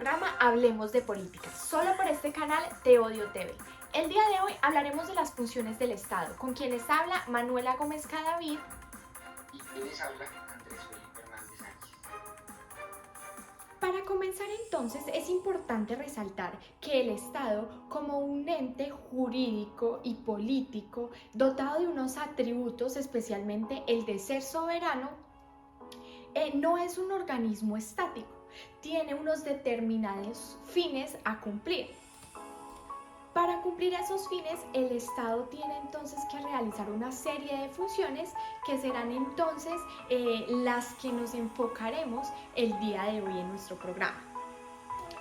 programa Hablemos de Política, solo por este canal Te Odio TV. El día de hoy hablaremos de las funciones del Estado, con quienes habla Manuela Gómez Cadavid y quienes habla Andrés Felipe Hernández Sánchez. Para comenzar entonces es importante resaltar que el Estado, como un ente jurídico y político dotado de unos atributos, especialmente el de ser soberano, no es un organismo estático, tiene unos determinados fines a cumplir. Para cumplir esos fines, el Estado tiene entonces que realizar una serie de funciones que serán entonces las que nos enfocaremos el día de hoy en nuestro programa.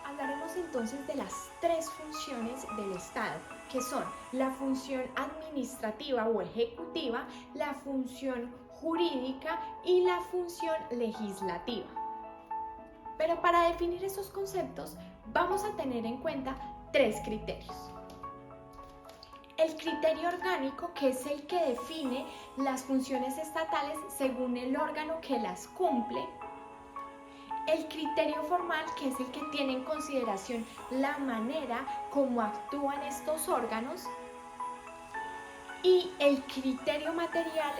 Hablaremos entonces de las tres funciones del Estado, que son la función administrativa o ejecutiva, la función jurídica y la función legislativa. Pero para definir esos conceptos vamos a tener en cuenta tres criterios. El criterio orgánico, que es el que define las funciones estatales según el órgano que las cumple. El criterio formal, que es el que tiene en consideración la manera como actúan estos órganos. Y el criterio material,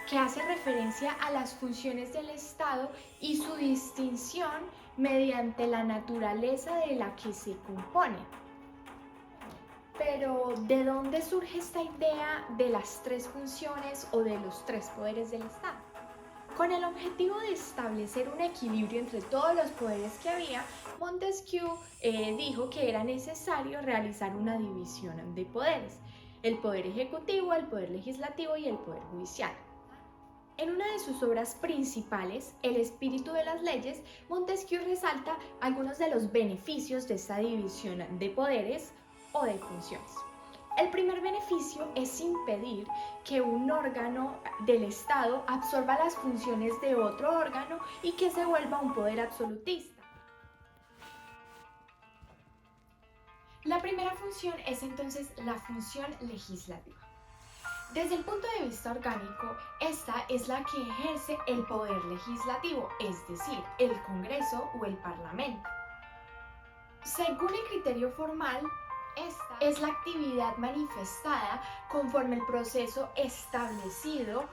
que hace referencia a las funciones del Estado y su distinción mediante la naturaleza de la que se compone. Pero, ¿de dónde surge esta idea de las tres funciones o de los tres poderes del Estado? Con el objetivo de establecer un equilibrio entre todos los poderes que había, Montesquieu dijo que era necesario realizar una división de poderes: el poder ejecutivo, el poder legislativo y el poder judicial. En una de sus obras principales, El espíritu de las leyes, Montesquieu resalta algunos de los beneficios de esta división de poderes o de funciones. El primer beneficio es impedir que un órgano del Estado absorba las funciones de otro órgano y que se vuelva un poder absolutista. La primera función es entonces la función legislativa. Desde el punto de vista orgánico, esta es la que ejerce el poder legislativo, es decir, el Congreso o el Parlamento. Según el criterio formal, esta es la actividad manifestada conforme el proceso establecido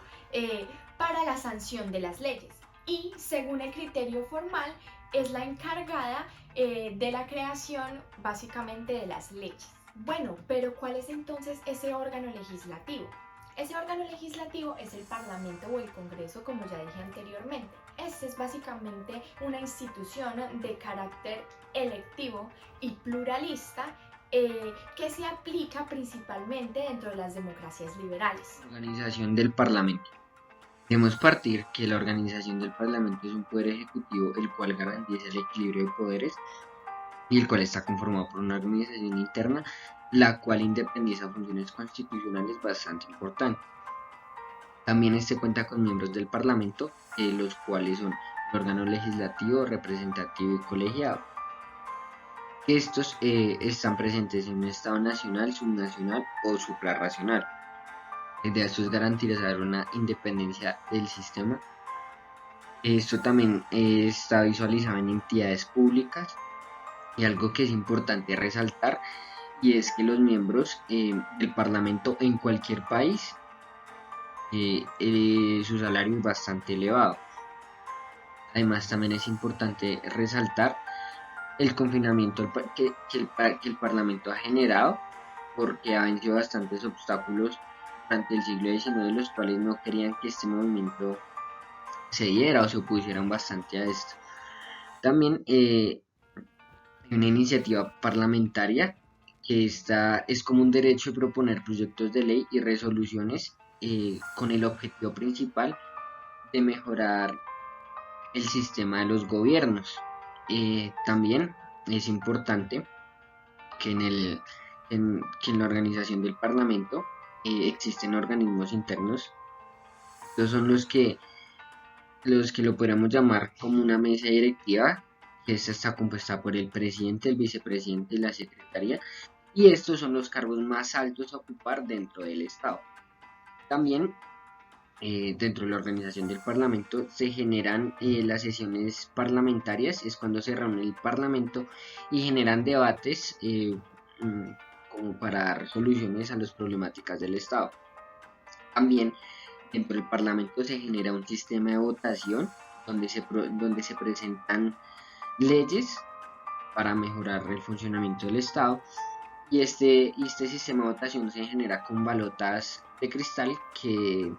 para la sanción de las leyes. Y según el criterio formal, es la encargada de la creación básicamente de las leyes. Bueno, pero ¿cuál es entonces ese órgano legislativo? Ese órgano legislativo es el Parlamento o el Congreso, como ya dije anteriormente. Este es básicamente una institución de carácter electivo y pluralista que se aplica principalmente dentro de las democracias liberales. Organización del Parlamento. Debemos partir que la organización del Parlamento es un poder ejecutivo el cual garantiza el equilibrio de poderes y el cual está conformado por una organización interna, la cual independiza funciones constitucionales bastante importantes. También cuenta con miembros del Parlamento, los cuales son el órgano legislativo, representativo y colegiado. Estos están presentes en un Estado nacional, subnacional o suprarracional. La idea de esto es garantizar una independencia del sistema. Esto también está visualizado en entidades públicas, y algo que es importante resaltar y es que los miembros del Parlamento en cualquier país, su salario es bastante elevado. Además, también es importante resaltar el confinamiento que el Parlamento ha generado, porque ha vencido bastantes obstáculos durante el siglo XIX, de los cuales no querían que este movimiento se diera o se opusieran bastante a esto. También hay una iniciativa parlamentaria que es como un derecho de proponer proyectos de ley y resoluciones con el objetivo principal de mejorar el sistema de los gobiernos. También es importante que en la organización del Parlamento existen organismos internos. Estos son los que lo podríamos llamar como una mesa directiva, que esta está compuesta por el presidente, el vicepresidente y la secretaría, y estos son los cargos más altos a ocupar dentro del Estado. También dentro de la organización del Parlamento se generan las sesiones parlamentarias, es cuando se reúne el Parlamento y generan debates como para dar soluciones a las problemáticas del Estado. También dentro del Parlamento se genera un sistema de votación donde se presentan leyes para mejorar el funcionamiento del Estado y este sistema de votación se genera con balotas de cristal que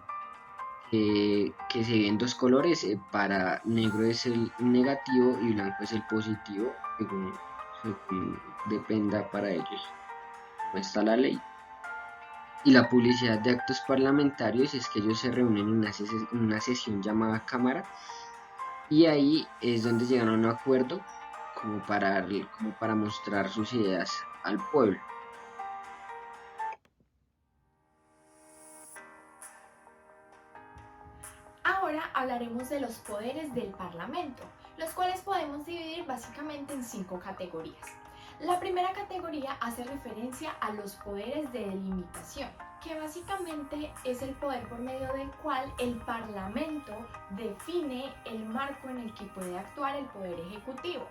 se ven dos colores, para negro es el negativo y blanco es el positivo, según dependa para ellos cómo está la ley. Y la publicidad de actos parlamentarios es que ellos se reúnen en una sesión llamada Cámara y ahí es donde llegan a un acuerdo como para mostrar sus ideas al pueblo. Ahora hablaremos de los poderes del Parlamento, los cuales podemos dividir básicamente en 5 categorías. La primera categoría hace referencia a los poderes de delimitación, que básicamente es el poder por medio del cual el Parlamento define el marco en el que puede actuar el Poder Ejecutivo.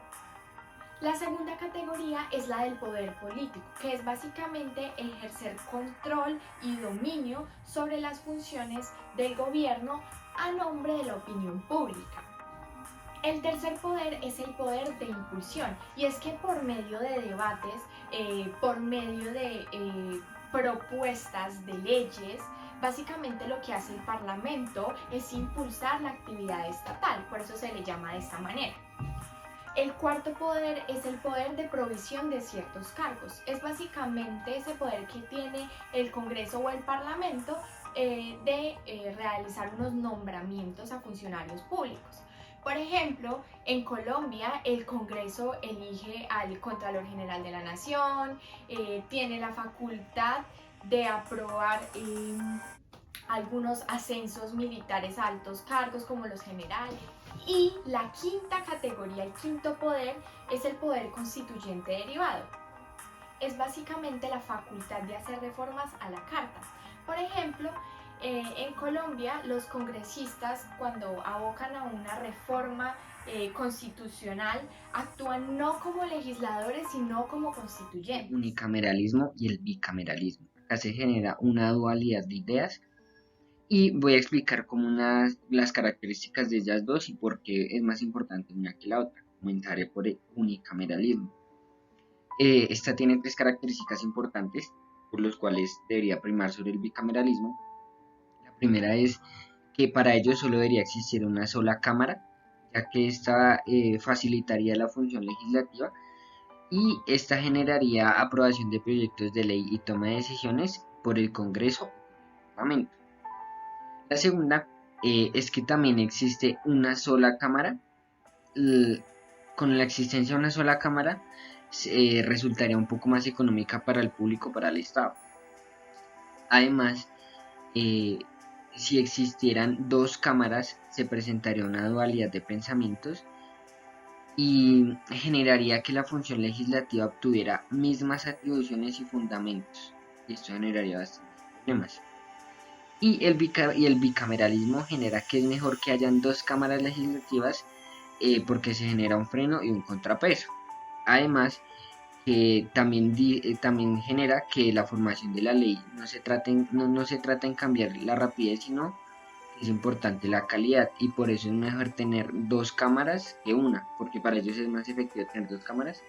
La segunda categoría es la del poder político, que es básicamente ejercer control y dominio sobre las funciones del gobierno a nombre de la opinión pública. El tercer poder es el poder de impulsión, y es que por medio de debates, por medio de propuestas de leyes, básicamente lo que hace el Parlamento es impulsar la actividad estatal, por eso se le llama de esta manera. El cuarto poder es el poder de provisión de ciertos cargos. Es básicamente ese poder que tiene el Congreso o el Parlamento de realizar unos nombramientos a funcionarios públicos. Por ejemplo, en Colombia el Congreso elige al Contralor General de la Nación, tiene la facultad de aprobar algunos ascensos militares a altos cargos como los generales. Y la quinta categoría, el quinto poder, es el poder constituyente derivado. Es básicamente la facultad de hacer reformas a la Carta. Por ejemplo, en Colombia los congresistas, cuando abocan a una reforma constitucional, actúan no como legisladores sino como constituyentes. El unicameralismo y el bicameralismo. Acá se genera una dualidad de ideas y voy a explicar las características de ellas dos y por qué es más importante una que la otra. Comenzaré por el unicameralismo. Esta tiene 3 características importantes por las cuales debería primar sobre el bicameralismo. La primera es que para ello solo debería existir una sola cámara, ya que esta facilitaría la función legislativa y esta generaría aprobación de proyectos de ley y toma de decisiones por el Congreso o el Parlamento. La segunda es que también existe una sola cámara. Con la existencia de una sola cámara resultaría un poco más económica para el público, para el Estado. Además, si existieran 2 cámaras, se presentaría una dualidad de pensamientos y generaría que la función legislativa obtuviera mismas atribuciones y fundamentos. Y esto generaría bastantes problemas. Y el bicameralismo genera que es mejor que hayan 2 cámaras legislativas porque se genera un freno y un contrapeso. Además, también genera que la formación de la ley no se trata en cambiar la rapidez, sino que es importante la calidad, y por eso es mejor tener 2 cámaras que una, porque para ellos es más efectivo tener 2 cámaras.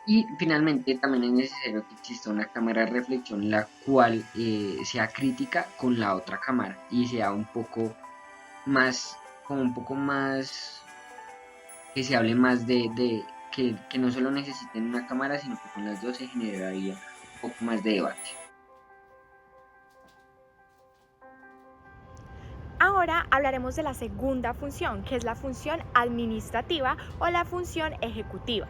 Y finalmente también es necesario que exista una cámara de reflexión la cual sea crítica con la otra cámara y sea un poco más, que se hable más de que no solo necesiten una cámara, sino que con las dos se generaría un poco más de debate. Ahora hablaremos de la segunda función, que es la función administrativa o la función ejecutiva.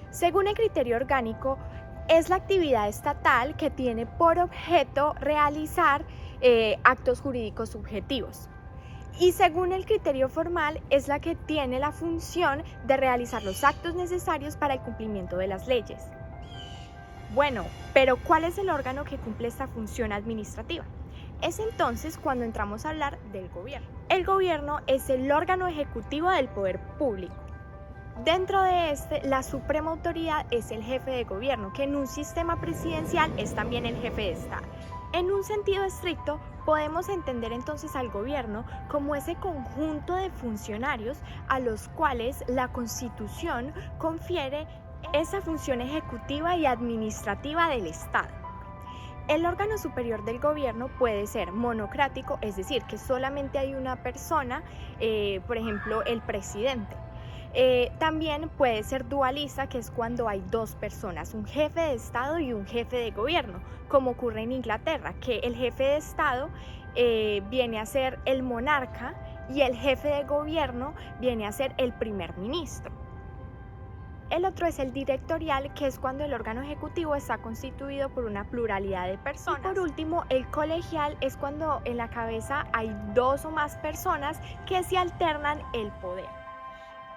Según el criterio orgánico, es la actividad estatal que tiene por objeto realizar actos jurídicos subjetivos. Y según el criterio formal, es la que tiene la función de realizar los actos necesarios para el cumplimiento de las leyes. Bueno, pero ¿cuál es el órgano que cumple esta función administrativa? Es entonces cuando entramos a hablar del gobierno. El gobierno es el órgano ejecutivo del poder público. Dentro de este, la suprema autoridad es el jefe de gobierno, que en un sistema presidencial es también el jefe de Estado. En un sentido estricto, podemos entender entonces al gobierno como ese conjunto de funcionarios a los cuales la Constitución confiere esa función ejecutiva y administrativa del Estado. El órgano superior del gobierno puede ser monocrático, es decir, que solamente hay una persona, por ejemplo, el presidente. También puede ser dualista, que es cuando hay dos personas, un jefe de Estado y un jefe de gobierno, como ocurre en Inglaterra, que el jefe de Estado viene a ser el monarca y el jefe de gobierno viene a ser el primer ministro. El otro es el directorial, que es cuando el órgano ejecutivo está constituido por una pluralidad de personas. Y por último, el colegial es cuando en la cabeza hay dos o más personas que se alternan el poder.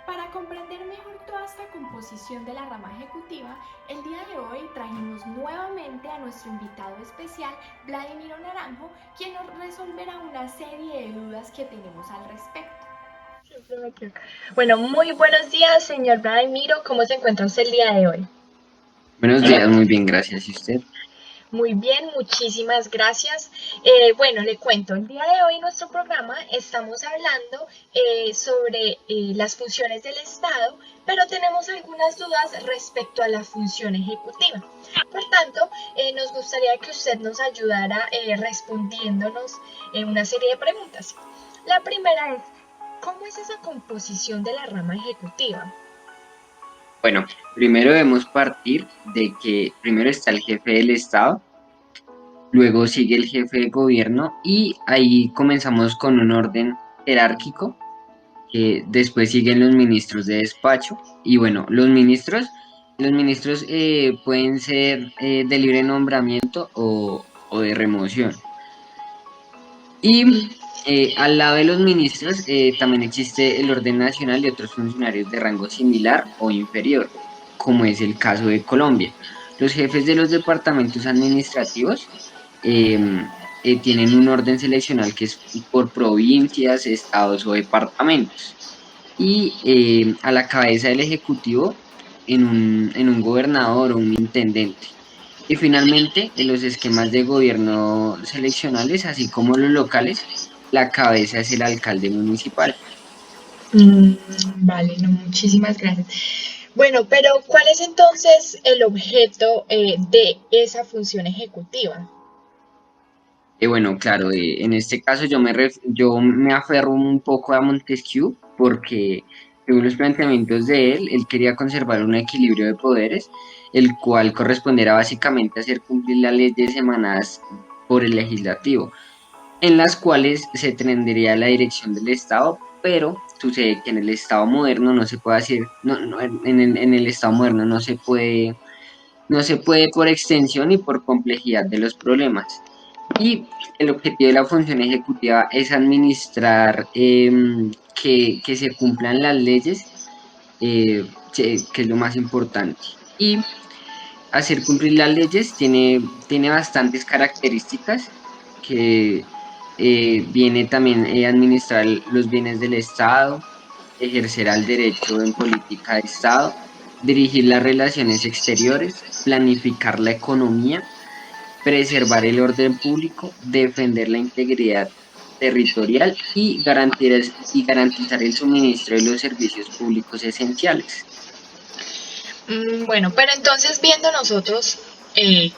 Para comprender mejor toda esta composición de la rama ejecutiva, el día de hoy trajimos nuevamente a nuestro invitado especial, Vladimiro Naranjo, quien nos resolverá una serie de dudas que tenemos al respecto. Bueno, muy buenos días, señor Vladimiro. ¿Cómo se encuentra usted el día de hoy? Buenos días, muy bien, gracias. ¿Y usted? Muy bien, muchísimas gracias. Bueno, le cuento, el día de hoy en nuestro programa estamos hablando sobre las funciones del Estado, pero tenemos algunas dudas respecto a la función ejecutiva. Por tanto, nos gustaría que usted nos ayudara respondiéndonos una serie de preguntas. La primera es, ¿cómo es esa composición de la rama ejecutiva? Bueno, primero debemos partir de que primero está el jefe del Estado, luego sigue el jefe de gobierno y ahí comenzamos con un orden jerárquico, que después siguen los ministros de despacho y bueno, los ministros pueden ser de libre nombramiento o de remoción. Y al lado de los ministros también existe el orden nacional y otros funcionarios de rango similar o inferior, como es el caso de Colombia. Los jefes de los departamentos administrativos em, tienen un orden seleccional que es por provincias, estados o departamentos. Y a la cabeza del ejecutivo en un gobernador o un intendente. Y finalmente, en los esquemas de gobierno seleccionales, así como los locales, la cabeza es el alcalde municipal. Mm, vale, no, muchísimas gracias. Bueno, pero ¿cuál es entonces el objeto de esa función ejecutiva? Bueno, claro, en este caso yo me aferro un poco a Montesquieu porque, según los planteamientos de él quería conservar un equilibrio de poderes, el cual corresponderá básicamente a hacer cumplir las leyes emanadas por el legislativo, en las cuales se tendría la dirección del Estado, pero sucede que en el Estado moderno no se puede hacer, no, en el Estado moderno no se puede por extensión y por complejidad de los problemas. Y el objetivo de la función ejecutiva es administrar que se cumplan las leyes, que es lo más importante. Y hacer cumplir las leyes tiene bastantes características que viene también administrar los bienes del Estado, ejercer el derecho en política de Estado, dirigir las relaciones exteriores, planificar la economía, preservar el orden público, defender la integridad territorial y garantizar el suministro de los servicios públicos esenciales. Bueno, pero entonces viendo nosotros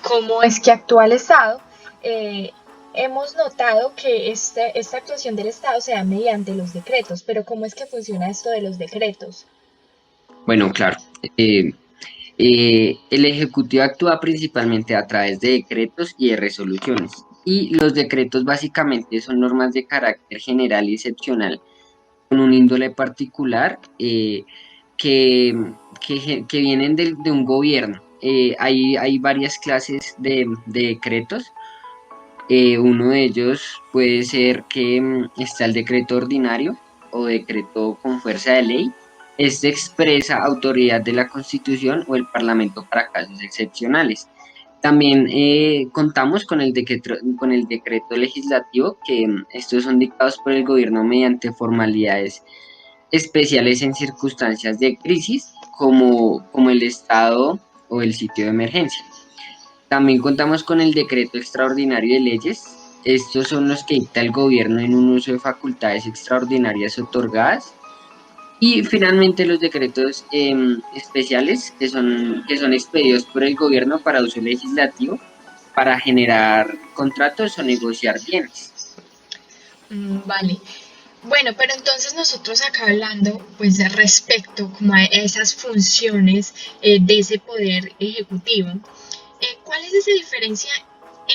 cómo es que actúa el Estado, eh, hemos notado que esta actuación del Estado se da mediante los decretos, pero ¿cómo es que funciona esto de los decretos? Bueno, claro. eh, el Ejecutivo actúa principalmente a través de decretos y de resoluciones. Y los decretos básicamente son normas de carácter general y excepcional con un índole particular que, que vienen de un gobierno. Hay varias clases de decretos. Uno de ellos puede ser que está el decreto ordinario o decreto con fuerza de ley. Este expresa autoridad de la Constitución o el Parlamento para casos excepcionales. También contamos con el decreto legislativo, que estos son dictados por el gobierno mediante formalidades especiales en circunstancias de crisis, como el estado o el sitio de emergencia. También contamos con el decreto extraordinario de leyes. Estos son los que dicta el gobierno en un uso de facultades extraordinarias otorgadas. Y finalmente los decretos especiales que son expedidos por el gobierno para uso legislativo para generar contratos o negociar bienes. Vale. Bueno, pero entonces nosotros acá hablando, pues de respecto como a esas funciones de ese poder ejecutivo, ¿cuál es esa diferencia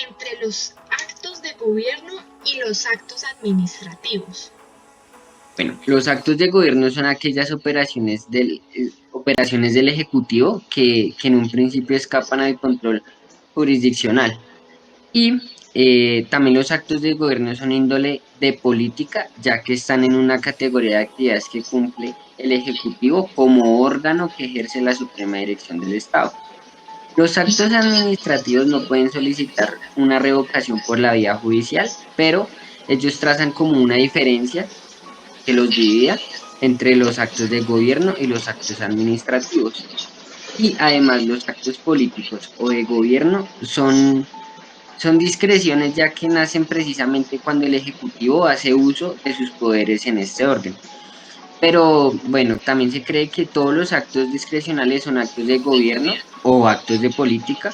entre los actos de gobierno y los actos administrativos? Bueno, los actos de gobierno son aquellas operaciones del Ejecutivo que en un principio escapan al control jurisdiccional. Y también los actos de gobierno son índole de política, ya que están en una categoría de actividades que cumple el Ejecutivo como órgano que ejerce la suprema dirección del Estado. Los actos administrativos no pueden solicitar una revocación por la vía judicial, pero ellos trazan como una diferencia que los dividía entre los actos de gobierno y los actos administrativos. Y además los actos políticos o de gobierno son discreciones ya que nacen precisamente cuando el Ejecutivo hace uso de sus poderes en este orden. Pero bueno, también se cree que todos los actos discrecionales son actos de gobierno o actos de política,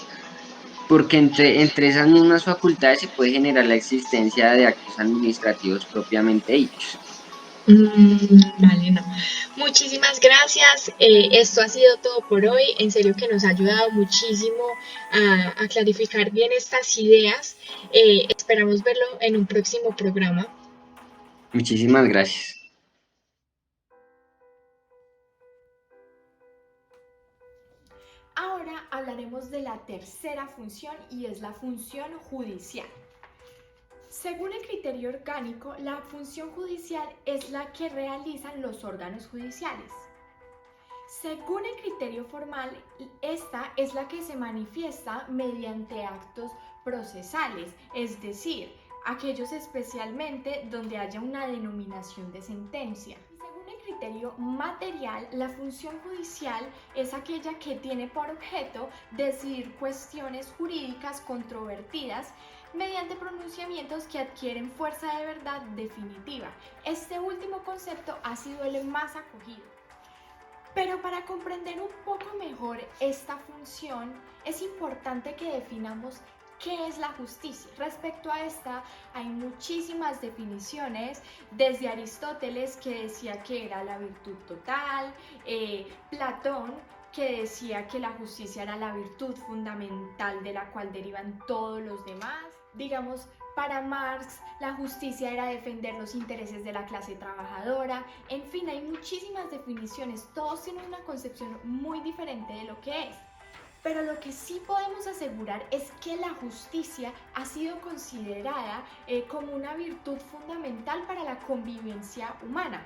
porque entre esas mismas facultades se puede generar la existencia de actos administrativos propiamente dichos. Vale, no. Muchísimas gracias. Esto ha sido todo por hoy. En serio que nos ha ayudado muchísimo a clarificar bien estas ideas. Esperamos verlo en un próximo programa. Muchísimas gracias. Ahora hablaremos de la tercera función y es la función judicial. Según el criterio orgánico, la función judicial es la que realizan los órganos judiciales. Según el criterio formal, esta es la que se manifiesta mediante actos procesales, es decir, aquellos especialmente donde haya una denominación de sentencia. Según el criterio material, la función judicial es aquella que tiene por objeto decidir cuestiones jurídicas controvertidas mediante pronunciamientos que adquieren fuerza de verdad definitiva. Este último concepto ha sido el más acogido. Pero para comprender un poco mejor esta función, es importante que definamos qué es la justicia. Respecto a esta, hay muchísimas definiciones, desde Aristóteles, que decía que era la virtud total, Platón, que decía que la justicia era la virtud fundamental de la cual derivan todos los demás. Digamos, para Marx, la justicia era defender los intereses de la clase trabajadora. En fin, hay muchísimas definiciones. Todos tienen una concepción muy diferente de lo que es. Pero lo que sí podemos asegurar es que la justicia ha sido considerada como una virtud fundamental para la convivencia humana,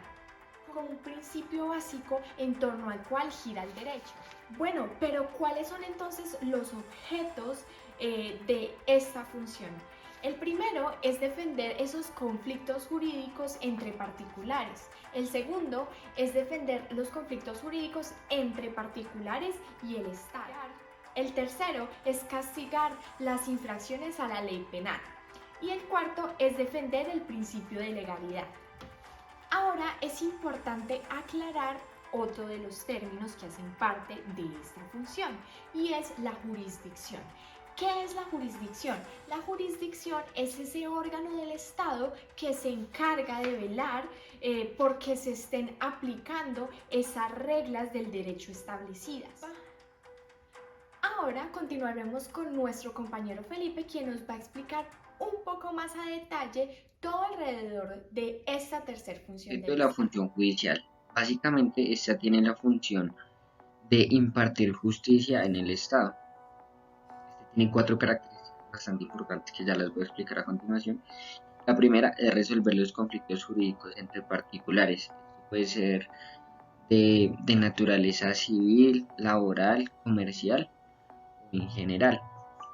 como un principio básico en torno al cual gira el derecho. Bueno, pero ¿cuáles son entonces los objetos de esta función? El primero es defender esos conflictos jurídicos entre particulares. El segundo es defender los conflictos jurídicos entre particulares y el Estado. El tercero es castigar las infracciones a la ley penal. Y el cuarto es defender el principio de legalidad. Ahora es importante aclarar otro de los términos que hacen parte de esta función y es la jurisdicción. ¿Qué es la jurisdicción? La jurisdicción es ese órgano del Estado que se encarga de velar porque se estén aplicando esas reglas del derecho establecidas. Ahora continuaremos con nuestro compañero Felipe, quien nos va a explicar un poco más a detalle todo alrededor de esta tercera función De la función judicial. Básicamente, esta tiene la función de impartir justicia en el Estado. Tiene cuatro características bastante importantes que ya las voy a explicar a continuación. La primera es resolver los conflictos jurídicos entre particulares. Esto puede ser de naturaleza civil, laboral, comercial o en general.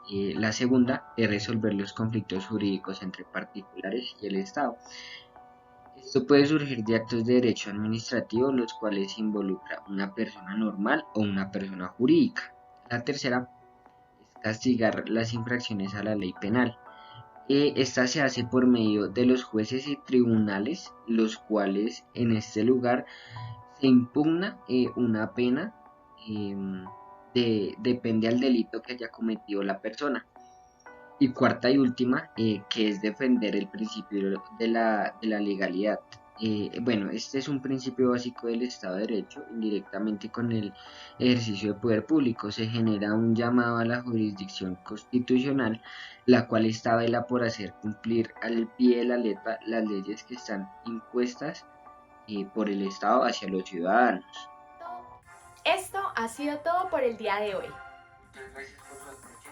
La segunda es resolver los conflictos jurídicos entre particulares y el Estado. Esto puede surgir de actos de derecho administrativo, los cuales involucra una persona normal o una persona jurídica. La tercera es castigar las infracciones a la ley penal. Esta se hace por medio de los jueces y tribunales, los cuales en este lugar se impugna una pena, depende al delito que haya cometido la persona. Y cuarta y última, que es defender el principio de la legalidad. Bueno, este es un principio básico del Estado de Derecho. Indirectamente con el ejercicio de poder público se genera un llamado a la jurisdicción constitucional, la cual esta vela por hacer cumplir al pie de la letra las leyes que están impuestas por el Estado hacia los ciudadanos. Esto ha sido todo por el día de hoy. Muchas gracias por su atención.